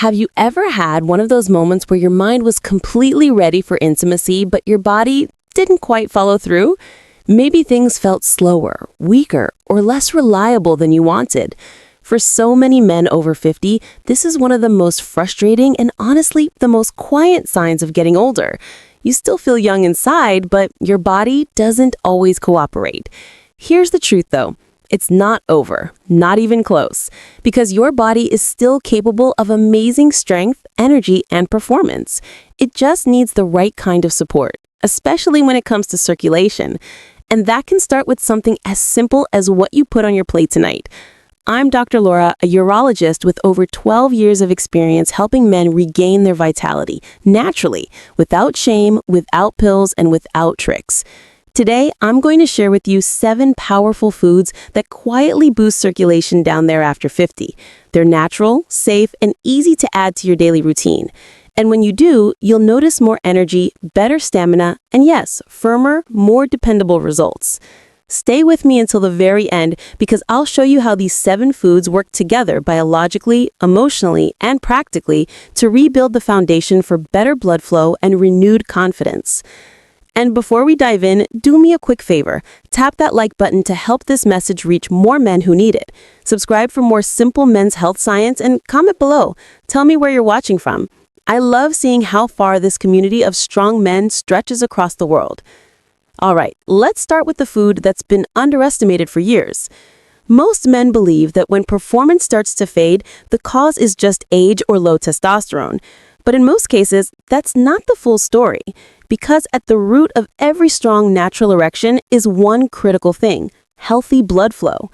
Have you ever had one of those moments where your mind was completely ready for intimacy, but your body didn't quite follow through? Maybe things felt slower, weaker, or less reliable than you wanted. For so many men over 50, this is one of the most frustrating and honestly the most quiet signs of getting older. You still feel young inside, but your body doesn't always cooperate. Here's the truth though. It's not over, not even close, because your body is still capable of amazing strength, energy, and performance. It just needs the right kind of support, especially when it comes to circulation. And that can start with something as simple as what you put on your plate tonight. I'm Dr. Laura, a urologist with over 12 years of experience helping men regain their vitality naturally, without shame, without pills, and without tricks. Today, I'm going to share with you 7 powerful foods that quietly boost circulation down there after 50. They're natural, safe, and easy to add to your daily routine. And when you do, you'll notice more energy, better stamina, and yes, firmer, more dependable results. Stay with me until the very end because I'll show you how these 7 foods work together biologically, emotionally, and practically to rebuild the foundation for better blood flow and renewed confidence. And before we dive in, do me a quick favor. Tap that like button to help this message reach more men who need it. Subscribe for more simple men's health science and comment below. Tell me where you're watching from. I love seeing how far this community of strong men stretches across the world. All right, let's start with the food that's been underestimated for years. Most men believe that when performance starts to fade, the cause is just age or low testosterone. But in most cases, that's not the full story, because at the root of every strong natural erection is one critical thing: healthy blood flow.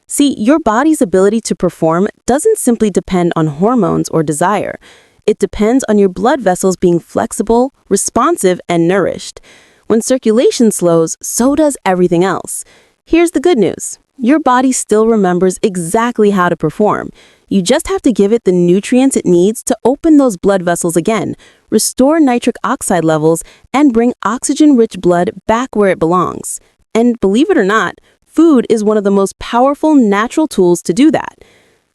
See, your body's ability to perform doesn't simply depend on hormones or desire. It depends on your blood vessels being flexible, responsive, and nourished. When circulation slows, so does everything else. Here's the good news. Your body still remembers exactly how to perform. You just have to give it the nutrients it needs to open those blood vessels again, restore nitric oxide levels, and bring oxygen-rich blood back where it belongs. And believe it or not, food is one of the most powerful natural tools to do that.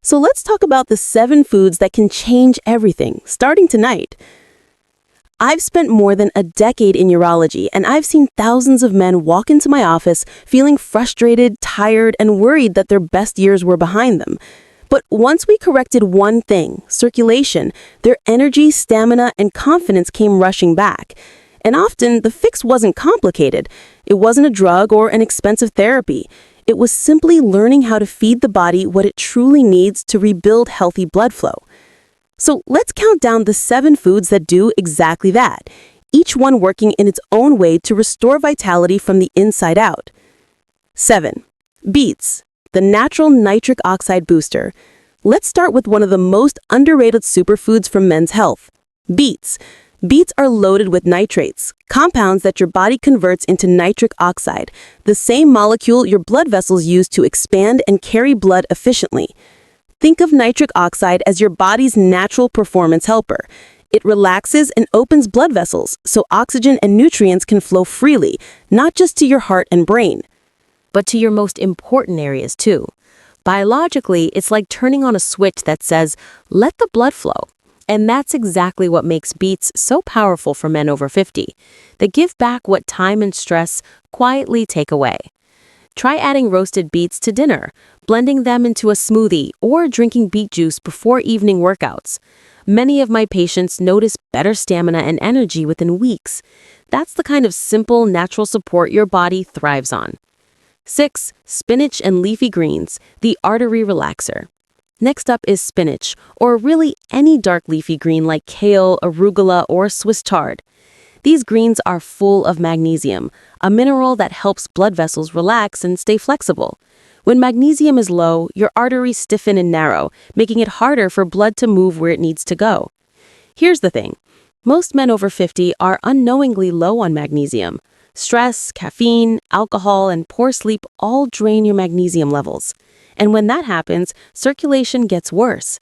So let's talk about the 7 foods that can change everything, starting tonight. I've spent more than a decade in urology, and I've seen thousands of men walk into my office feeling frustrated, tired, and worried that their best years were behind them. But once we corrected one thing, circulation, their energy, stamina, and confidence came rushing back. And often, the fix wasn't complicated. It wasn't a drug or an expensive therapy. It was simply learning how to feed the body what it truly needs to rebuild healthy blood flow. So let's count down the 7 foods that do exactly that, each one working in its own way to restore vitality from the inside out. 7. Beets, the natural nitric oxide booster. Let's start with one of the most underrated superfoods for men's health: beets. Beets are loaded with nitrates, compounds that your body converts into nitric oxide, the same molecule your blood vessels use to expand and carry blood efficiently. Think of nitric oxide as your body's natural performance helper. It relaxes and opens blood vessels so oxygen and nutrients can flow freely, not just to your heart and brain, but to your most important areas too. Biologically, it's like turning on a switch that says, let the blood flow. And that's exactly what makes beets so powerful for men over 50. They give back what time and stress quietly take away. Try adding roasted beets to dinner, blending them into a smoothie, or drinking beet juice before evening workouts. Many of my patients notice better stamina and energy within weeks. That's the kind of simple, natural support your body thrives on. 6. Spinach and leafy greens, the artery relaxer. Next up is spinach, or really any dark leafy green like kale, arugula, or Swiss chard. These greens are full of magnesium, a mineral that helps blood vessels relax and stay flexible. When magnesium is low, your arteries stiffen and narrow, making it harder for blood to move where it needs to go. Here's the thing. Most men over 50 are unknowingly low on magnesium. Stress, caffeine, alcohol, and poor sleep all drain your magnesium levels. And when that happens, circulation gets worse.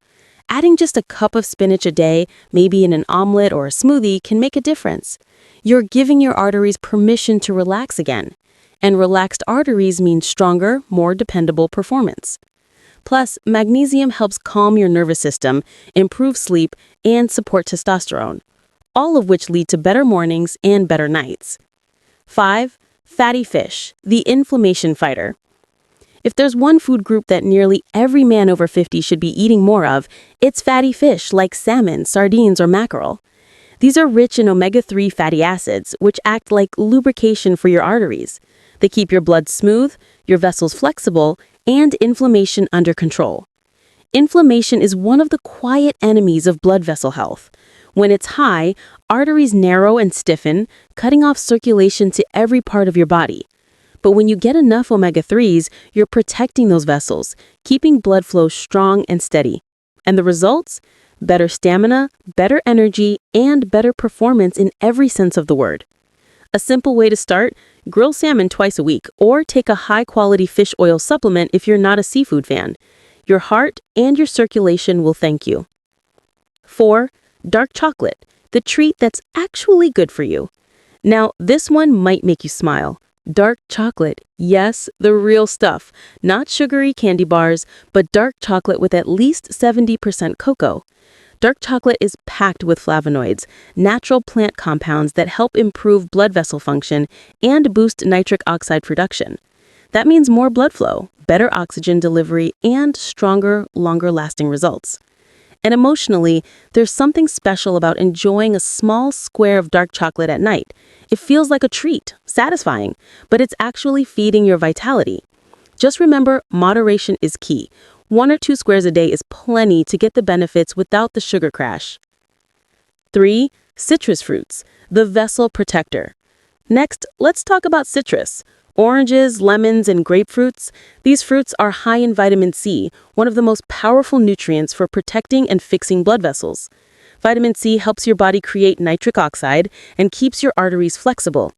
Adding just a cup of spinach a day, maybe in an omelet or a smoothie, can make a difference. You're giving your arteries permission to relax again. And relaxed arteries mean stronger, more dependable performance. Plus, magnesium helps calm your nervous system, improve sleep, and support testosterone, all of which lead to better mornings and better nights. 5. Fatty fish, the inflammation fighter. If there's one food group that nearly every man over 50 should be eating more of, it's fatty fish like salmon, sardines, or mackerel. These are rich in omega-3 fatty acids, which act like lubrication for your arteries. They keep your blood smooth, your vessels flexible, and inflammation under control. Inflammation is one of the quiet enemies of blood vessel health. When it's high, arteries narrow and stiffen, cutting off circulation to every part of your body. But when you get enough omega-3s, you're protecting those vessels, keeping blood flow strong and steady. And the results? Better stamina, better energy, and better performance in every sense of the word. A simple way to start: grill salmon twice a week, or take a high-quality fish oil supplement if you're not a seafood fan. Your heart and your circulation will thank you. 4. Dark chocolate, the treat that's actually good for you. Now, this one might make you smile. Dark chocolate, yes, the real stuff. Not sugary candy bars, but dark chocolate with at least 70% cocoa. Dark chocolate is packed with flavonoids, natural plant compounds that help improve blood vessel function and boost nitric oxide production. That means more blood flow, better oxygen delivery, and stronger, longer-lasting results. And emotionally, there's something special about enjoying a small square of dark chocolate at night. It feels like a treat, satisfying, but it's actually feeding your vitality. Just remember, moderation is key. 1 or 2 squares a day is plenty to get the benefits without the sugar crash. 3. Citrus fruits, the vessel protector. Next, let's talk about citrus. Oranges, lemons, and grapefruits. These fruits are high in vitamin C, one of the most powerful nutrients for protecting and fixing blood vessels. Vitamin C helps your body create nitric oxide and keeps your arteries flexible.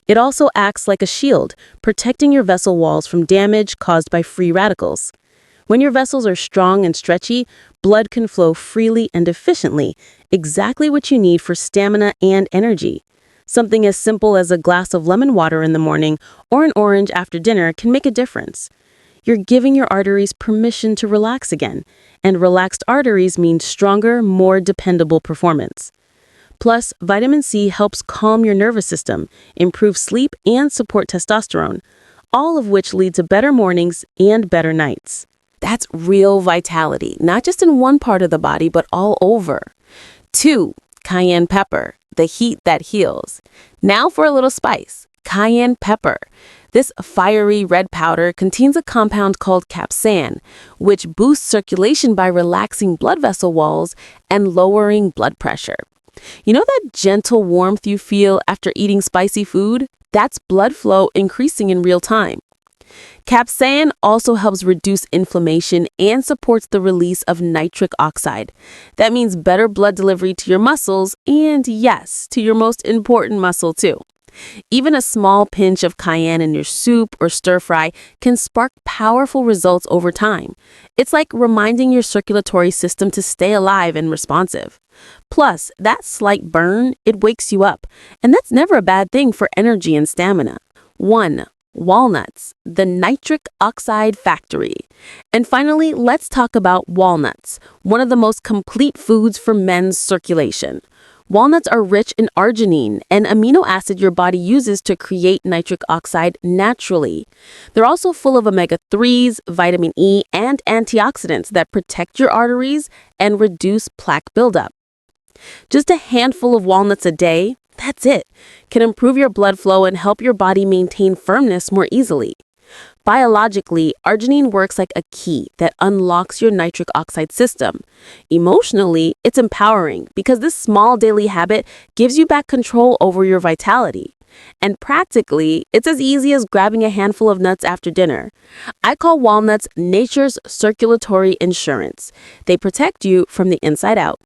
It also acts like a shield, protecting your vessel walls from damage caused by free radicals. When your vessels are strong and stretchy, blood can flow freely and efficiently, exactly what you need for stamina and energy. Something as simple as a glass of lemon water in the morning or an orange after dinner can make a difference. You're giving your arteries permission to relax again, and relaxed arteries mean stronger, more dependable performance. Plus, vitamin C helps calm your nervous system, improve sleep, and support testosterone, all of which lead to better mornings and better nights. That's real vitality, not just in one part of the body, but all over. 2. Cayenne pepper, the heat that heals. Now for a little spice. Cayenne pepper. This fiery red powder contains a compound called capsaicin, which boosts circulation by relaxing blood vessel walls and lowering blood pressure. You know that gentle warmth you feel after eating spicy food? That's blood flow increasing in real time. Capsaicin also helps reduce inflammation and supports the release of nitric oxide. That means better blood delivery to your muscles and, yes, to your most important muscle too. Even a small pinch of cayenne in your soup or stir fry can spark powerful results over time. It's like reminding your circulatory system to stay alive and responsive. Plus, that slight burn, it wakes you up, and that's never a bad thing for energy and stamina. 1. Walnuts, the nitric oxide factory. And finally, let's talk about walnuts, one of the most complete foods for men's circulation. Walnuts are rich in arginine, an amino acid your body uses to create nitric oxide naturally. They're also full of omega-3s, vitamin E, and antioxidants that protect your arteries and reduce plaque buildup. Just a handful of walnuts a day, that's it, can improve your blood flow and help your body maintain firmness more easily. Biologically, arginine works like a key that unlocks your nitric oxide system. Emotionally, it's empowering because this small daily habit gives you back control over your vitality. And practically, it's as easy as grabbing a handful of nuts after dinner. I call walnuts nature's circulatory insurance. They protect you from the inside out.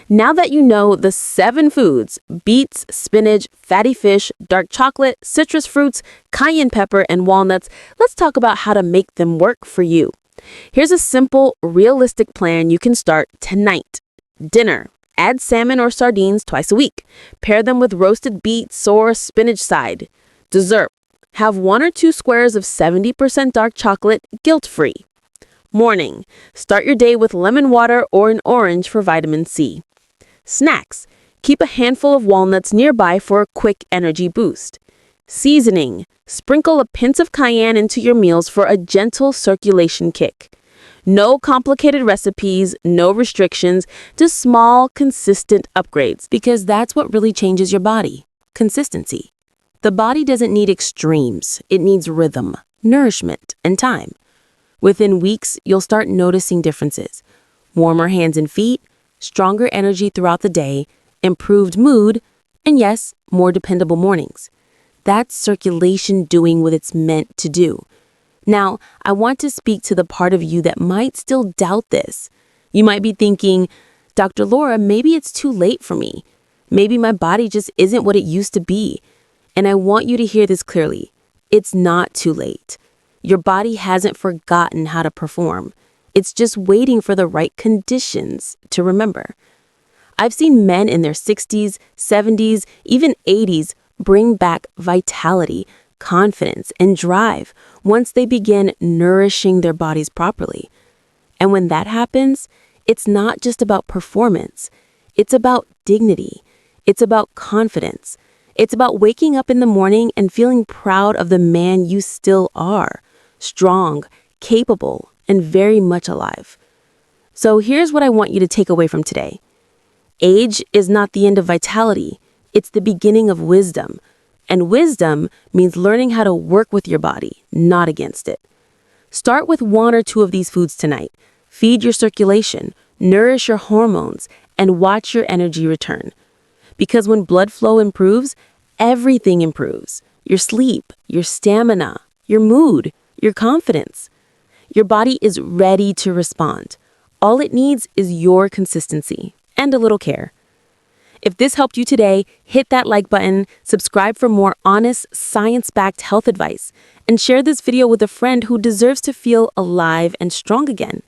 Now that you know the 7 foods, beets, spinach, fatty fish, dark chocolate, citrus fruits, cayenne pepper, and walnuts, let's talk about how to make them work for you. Here's a simple, realistic plan you can start tonight. Dinner. Add salmon or sardines twice a week. Pair them with roasted beets or spinach side. Dessert. Have 1 or 2 squares of 70% dark chocolate, guilt-free. Morning. Start your day with lemon water or an orange for vitamin C. Snacks. Keep a handful of walnuts nearby for a quick energy boost. Seasoning. Sprinkle a pinch of cayenne into your meals for a gentle circulation kick. No complicated recipes, no restrictions, just small, consistent upgrades, because that's what really changes your body. Consistency. The body doesn't need extremes. It needs rhythm, nourishment, and time. Within weeks, you'll start noticing differences. Warmer hands and feet, stronger energy throughout the day, improved mood, and yes, more dependable mornings. That's circulation doing what it's meant to do. Now, I want to speak to the part of you that might still doubt this. You might be thinking, Dr. Laura, maybe it's too late for me. Maybe my body just isn't what it used to be. And I want you to hear this clearly. It's not too late. Your body hasn't forgotten how to perform. It's just waiting for the right conditions to remember. I've seen men in their 60s, 70s, even 80s bring back vitality, confidence, and drive once they begin nourishing their bodies properly. And when that happens, it's not just about performance. It's about dignity. It's about confidence. It's about waking up in the morning and feeling proud of the man you still are, strong, capable, and very much alive. So here's what I want you to take away from today. Age is not the end of vitality. It's the beginning of wisdom. And wisdom means learning how to work with your body, not against it. Start with one or two of these foods tonight. Feed your circulation, nourish your hormones, and watch your energy return. Because when blood flow improves, everything improves. Your sleep, your stamina, your mood, your confidence. Your body is ready to respond. All it needs is your consistency and a little care. If this helped you today, hit that like button, subscribe for more honest, science-backed health advice, and share this video with a friend who deserves to feel alive and strong again.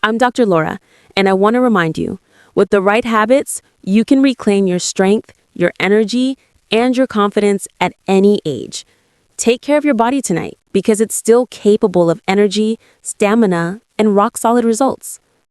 I'm Dr. Laura, and I want to remind you, with the right habits, you can reclaim your strength, your energy, and your confidence at any age. Take care of your body tonight because it's still capable of energy, stamina, and rock-solid results.